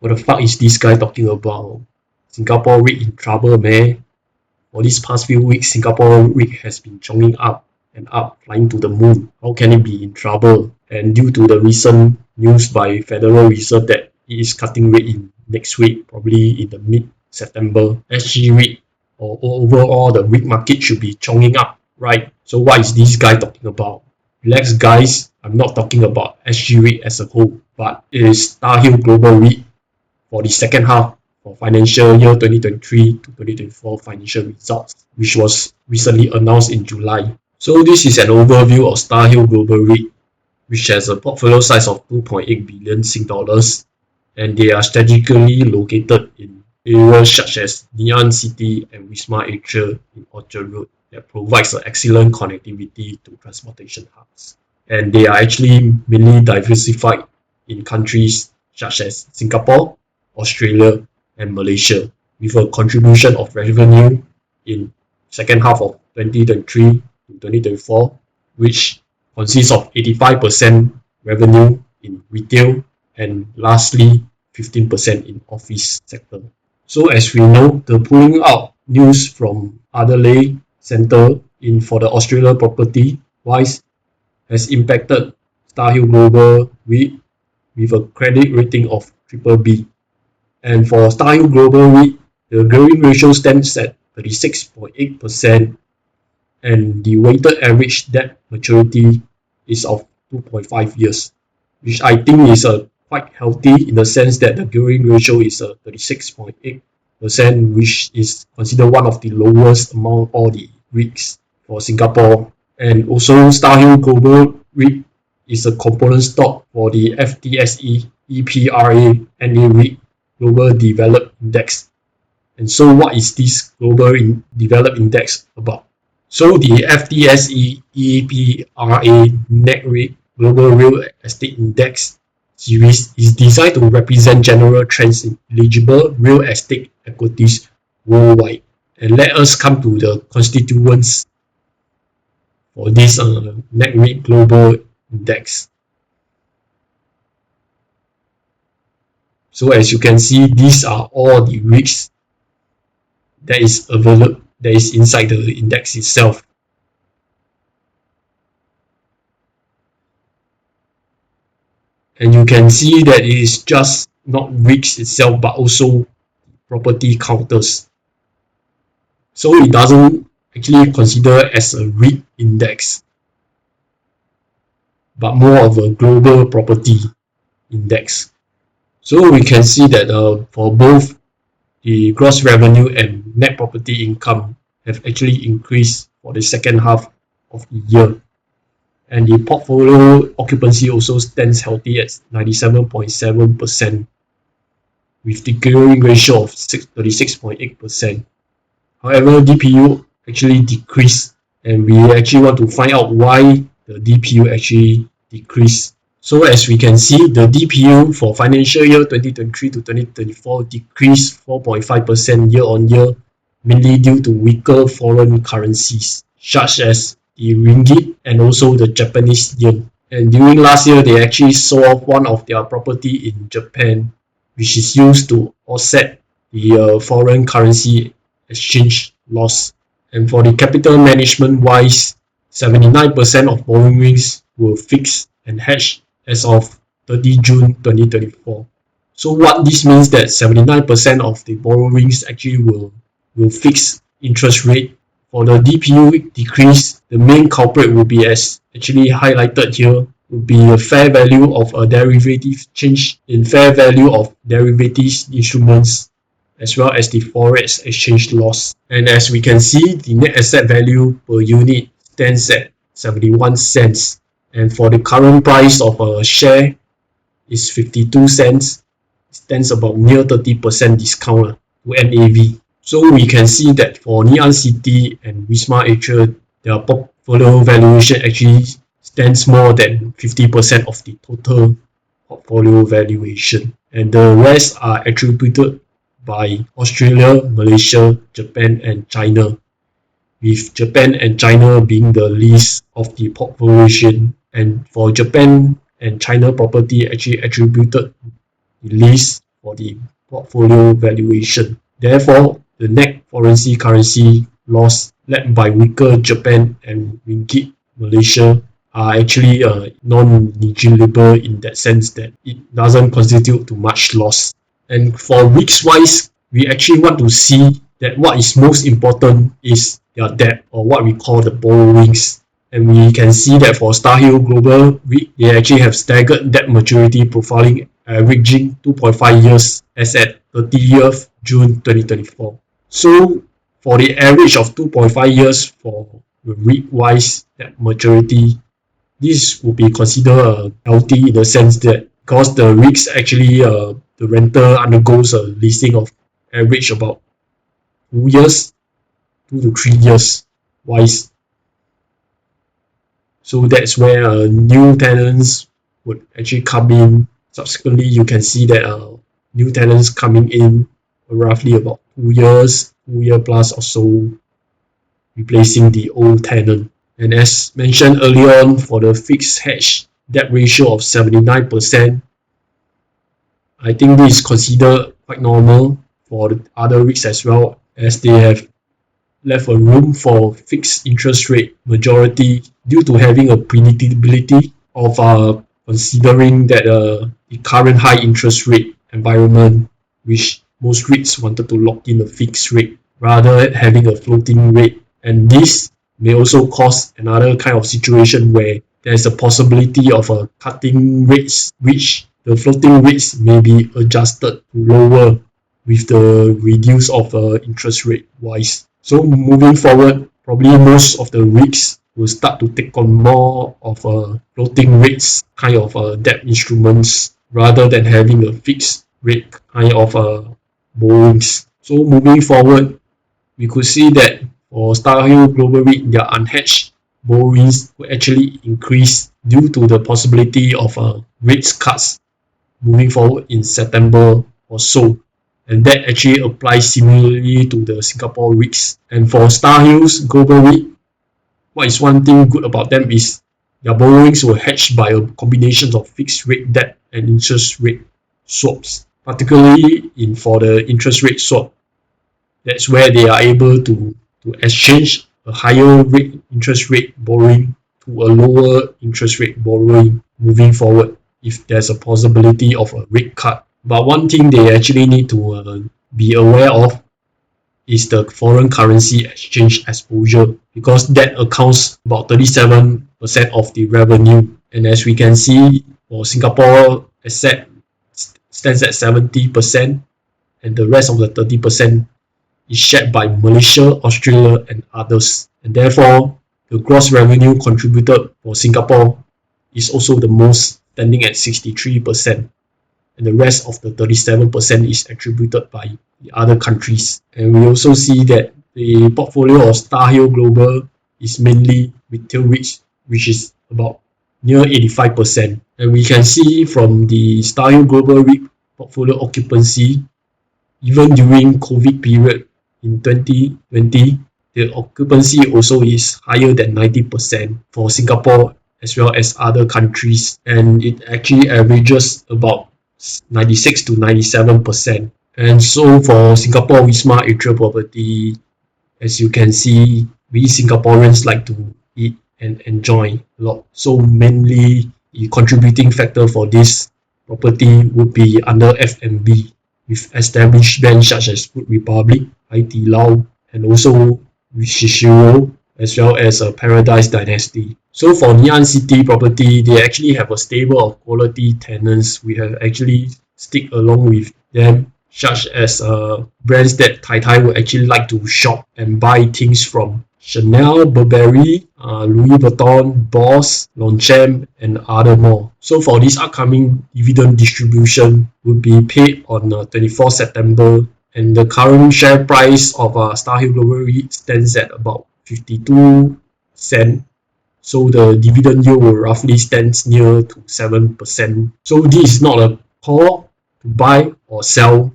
What the fuck is this guy talking about? Singapore REIT in trouble, man. For these past few weeks, Singapore REIT has been chonging up and up, flying to the moon. How can it be in trouble? And due to the recent news by Federal Reserve that it is cutting rate in next week, probably in the mid-September, Sg Reit or overall the REIT market should be chonging up, right? So what is this guy talking about? Relax guys, I'm not talking about Sg Reit as a whole, but it is Starhill Global REIT for the second half for financial year 2023 to 2024 financial results, which was recently announced in July. So this is an overview of Starhill Global REIT, which has a portfolio size of 2.8 billion Sing dollars, and they are strategically located in areas such as Ngee Ann City and Wisma Atria in Orchard Road that provides an excellent connectivity to transportation hubs. And they are actually mainly diversified in countries such as Singapore, Australia, and Malaysia, with a contribution of revenue in second half of 2023 to 2024, which consists of 85% revenue in retail and lastly 15% in office sector. So as we know, the pulling out news from Adelaide Centre in for the Australia property wise has impacted Starhill Global REIT with a credit rating of BBB. And for Starhill Global REIT, the gearing ratio stands at 36.8% and the weighted average debt maturity is of 2.5 years, which I think is quite healthy in the sense that the gearing ratio is 36.8%, which is considered one of the lowest among all the REITs for Singapore. And also Starhill Global REIT is a component stock for the FTSE EPRA NA REIT Global Developed Index. And so what is this Global Developed Index about? So the FTSE EPRA Net REIT Global Real Estate Index series is designed to represent general trends in eligible real estate equities worldwide. And let us come to the constituents for this Net REIT Global Index. So as you can see, these are all the REITs that is available, that is inside the index itself. And you can see that it is just not REITs itself, but also property counters. So it doesn't actually consider as a REIT index, but more of a global property index. So we can see that for both the gross revenue and net property income have actually increased for the second half of the year. And the portfolio occupancy also stands healthy at 97.7%, with the gearing ratio of 36.8%. However, DPU actually decreased, and we actually want to find out why the DPU actually decreased. So as we can see, the DPU for financial year 2023 to 2024 decreased 4.5% year on year, mainly due to weaker foreign currencies such as the ringgit and also the Japanese yen. And during last year, they actually sold one of their property in Japan, which is used to offset the foreign currency exchange loss. And for the capital management wise, 79% of borrowings were fixed and hedged as of 30 June 2024. So what this means that 79% of the borrowings actually will fix interest rate. For the DPU decrease, the main culprit will be, as actually highlighted here, will be a fair value of a derivative change in fair value of derivatives instruments, as well as the forex exchange loss. And as we can see, the net asset value per unit stands at 71 cents. And for the current price of a share is 52 cents, stands about near 30% discount to NAV. So we can see that for Ngee Ann City and Wisma Atria, their portfolio valuation actually stands more than 50% of the total portfolio valuation. And the rest are attributed by Australia, Malaysia, Japan, and China, with Japan and China being the least of the portfolio. And for Japan and China property actually attributed the least for the portfolio valuation. Therefore, the net foreign currency loss led by weaker Japan and ringgit Malaysia are actually non-negligible in that sense that it doesn't constitute too much loss. And for risks wise, we actually want to see that what is most important is their debt, or what we call the borrowings. And we can see that for Starhill Global REIT, they actually have staggered debt maturity profiling averaging 2.5 years as at 30th June 2024. So for the average of 2.5 years for the REIT-wise debt maturity, this would be considered healthy in the sense that because the REITs actually, the renter undergoes a leasing of average about 2 years, 2 to 3 years wise. So that's where new tenants would actually come in. Subsequently, you can see that new tenants coming in roughly about 2 years, 2 year plus or so, replacing the old tenant. And as mentioned earlier on, for the fixed hedge debt ratio of 79%, I think this is considered quite normal for the other REITs as well, as they have left a room for fixed interest rate majority due to having a predictability of considering that the current high interest rate environment, which most REITs wanted to lock in a fixed rate rather than having a floating rate. And this may also cause another kind of situation where there's a possibility of cutting rates, which the floating rates may be adjusted to lower with the reduce of interest rate wise. So moving forward, probably most of the REITs will start to take on more of floating rates kind of debt instruments rather than having a fixed rate kind of borrowings. So moving forward, we could see that for Starhill Global REIT, their unhedged borrowings will actually increase due to the possibility of rates cuts moving forward in September or so. And that actually applies similarly to the Singapore REITs. And for Starhill's Global REIT, what is one thing good about them is their borrowings were hedged by a combination of fixed rate debt and interest rate swaps. Particularly for the interest rate swap, that's where they are able to exchange a higher rate interest rate borrowing to a lower interest rate borrowing moving forward if there's a possibility of a rate cut. But one thing they actually need to be aware of is the foreign currency exchange exposure, because that accounts about 37% of the revenue. And as we can see, for Singapore asset stands at 70%, and the rest of the 30% is shared by Malaysia, Australia, and others. And therefore, the gross revenue contributed for Singapore is also the most, standing at 63%. And the rest of the 37% is attributed by the other countries. And we also see that the portfolio of Starhill Global is mainly retail REITs, which is about near 85%. And we can see from the Starhill Global REIT portfolio occupancy, even during COVID period in 2020, the occupancy also is higher than 90% for Singapore as well as other countries. And it actually averages about 96 to 97%. And so for Singapore Wisma Atrial Property, as you can see, we Singaporeans like to eat and enjoy a lot. So mainly the contributing factor for this property would be under F&B, with established brands such as Food Republic, Hai Di Lao, and also Shishiro, as well as Paradise Dynasty. So for Ngee Ann City Property, they actually have a stable of quality tenants. We have actually stick along with them, such as brands that Tai would actually like to shop and buy things from: Chanel, Burberry, Louis Vuitton, Boss, Longchamp, and other more. So for this upcoming dividend distribution will be paid on 24 September, and the current share price of Starhill Global REIT stands at about 52 cents. So the dividend yield will roughly stands near to 7%. So this is not a call to buy or sell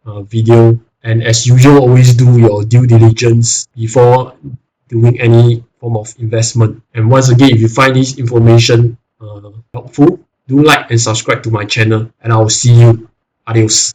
video. And as usual, always do your due diligence before doing any form of investment. And once again, if you find this information helpful, do like and subscribe to my channel, and I will see you. Adios.